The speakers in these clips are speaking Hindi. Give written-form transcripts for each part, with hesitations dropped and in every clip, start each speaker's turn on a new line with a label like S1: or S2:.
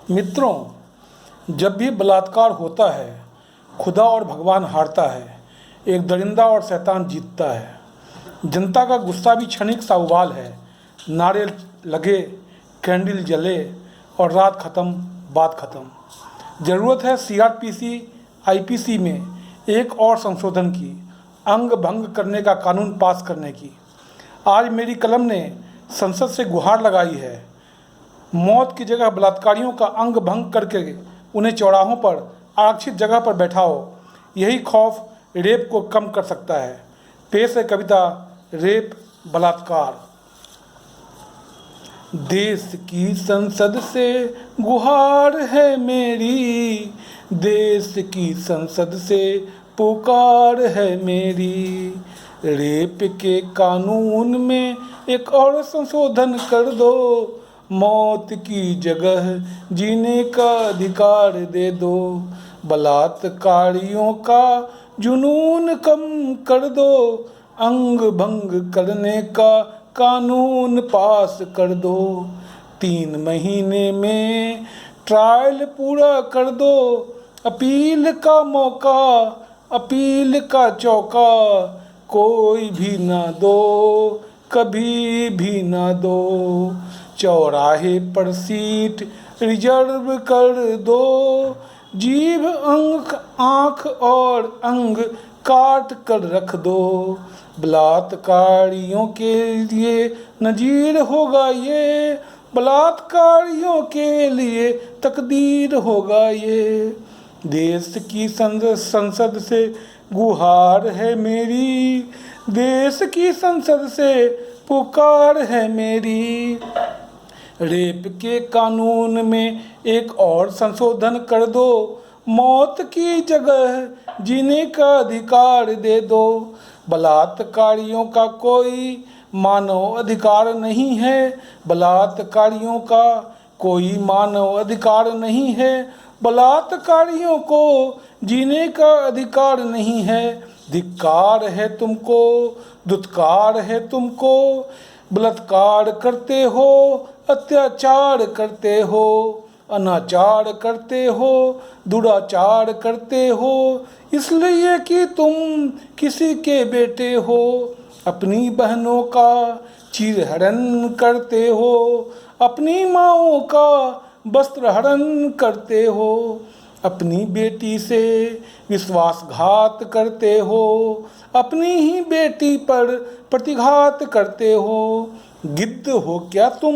S1: मित्रों, जब भी बलात्कार होता है, खुदा और भगवान हारता है, एक दरिंदा और शैतान जीतता है। जनता का गुस्सा भी क्षणिक सा उबाल है। नारे लगे, कैंडल जले और रात ख़त्म, बात ख़त्म। ज़रूरत है सीआरपीसी आईपीसी में एक और संशोधन की, अंग भंग करने का कानून पास करने की। आज मेरी कलम ने संसद से गुहार लगाई है, मौत की जगह बलात्कारियों का अंग भंग करके उन्हें चौराहों पर आरक्षित जगह पर बैठाओ। यही खौफ रेप को कम कर सकता है। पेश है कविता रेप बलात्कार। देश की संसद से गुहार है मेरी, देश की संसद से पुकार है मेरी। रेप के कानून में एक और संशोधन कर दो, मौत की जगह जीने का अधिकार दे दो। बलात्कारियों का जुनून कम कर दो, अंग भंग करने का कानून पास कर दो। 3 महीने में ट्रायल पूरा कर दो, अपील का मौका, अपील का चौका कोई भी ना दो, कभी भी ना दो। चौराहे पर सीट रिजर्व कर दो, जीभ आँख और अंग काट कर रख दो। बलात्कारियों के लिए नजीर होगा ये, बलात्कारियों के लिए तकदीर होगा ये। देश की संसद से गुहार है मेरी, देश की संसद से पुकार है मेरी। रेप के कानून में एक और संशोधन कर दो, मौत की जगह जीने का अधिकार दे दो। बलात्कारियों का कोई मानव अधिकार नहीं है, बलात्कारियों का कोई मानव अधिकार नहीं है। बलात्कारियों को जीने का अधिकार नहीं है। धिक्कार है तुमको, दुत्कार है तुमको। बलात्कार करते हो, अत्याचार करते हो, अनाचार करते हो, दुराचार करते हो, इसलिए कि तुम किसी के बेटे हो। अपनी बहनों का चीरहरण करते हो, अपनी माँओं का वस्त्रहरण करते हो, अपनी बेटी से विश्वासघात करते हो, अपनी ही बेटी पर प्रतिघात करते हो। गिद्ध हो क्या तुम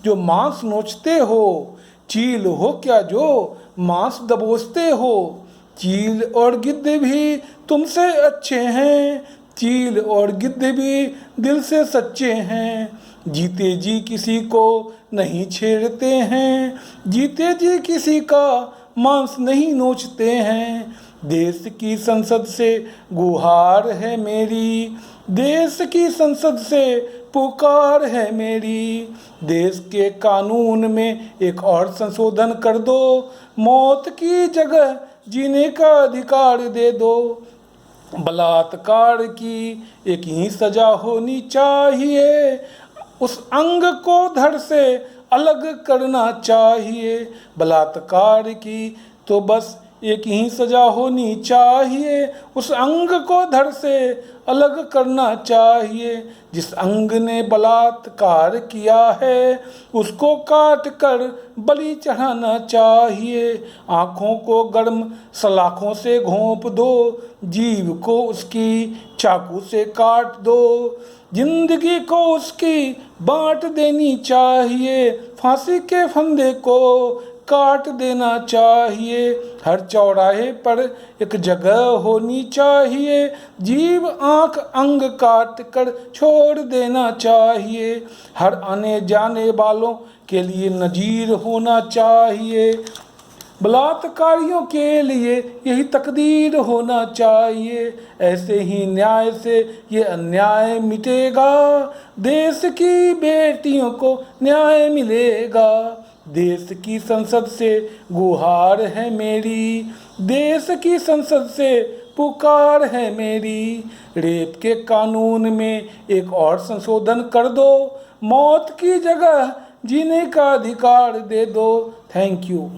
S1: जो मांस नोचते हो, चील हो क्या जो मांस दबोचते हो। चील और गिद्ध भी तुमसे अच्छे हैं, चील और गिद्ध भी दिल से सच्चे हैं। जीते जी किसी को नहीं छेड़ते हैं, जीते जी किसी का मांस नहीं नोचते हैं। देश की संसद से गुहार है मेरी, देश की संसद से पुकार है मेरी। देश के कानून में एक और संशोधन कर दो, मौत की जगह जीने का अधिकार दे दो। बलात्कार की एक ही सजा होनी चाहिए, उस अंग को धड़ से अलग करना चाहिए। बलात्कार की तो बस एक ही सजा होनी चाहिए, उस अंग को धड़ से अलग करना चाहिए। जिस अंग ने बलात्कार किया है उसको काट कर बलि चढ़ाना चाहिए। आँखों को गर्म सलाखों से घोंप दो, जीभ को उसकी चाकू से काट दो, जिंदगी को उसकी बांट देनी चाहिए, फांसी के फंदे को काट देना चाहिए। हर चौराहे पर एक जगह होनी चाहिए, जीभ आँख अंग काट कर छोड़ देना चाहिए। हर आने जाने वालों के लिए नजीर होना चाहिए, बलात्कारियों के लिए यही तकदीर होना चाहिए। ऐसे ही न्याय से ये अन्याय मिटेगा, देश की बेटियों को न्याय मिलेगा। देश की संसद से गुहार है मेरी, देश की संसद से पुकार है मेरी। रेप के कानून में एक और संशोधन कर दो, मौत की जगह जीने का अधिकार दे दो। Thank you.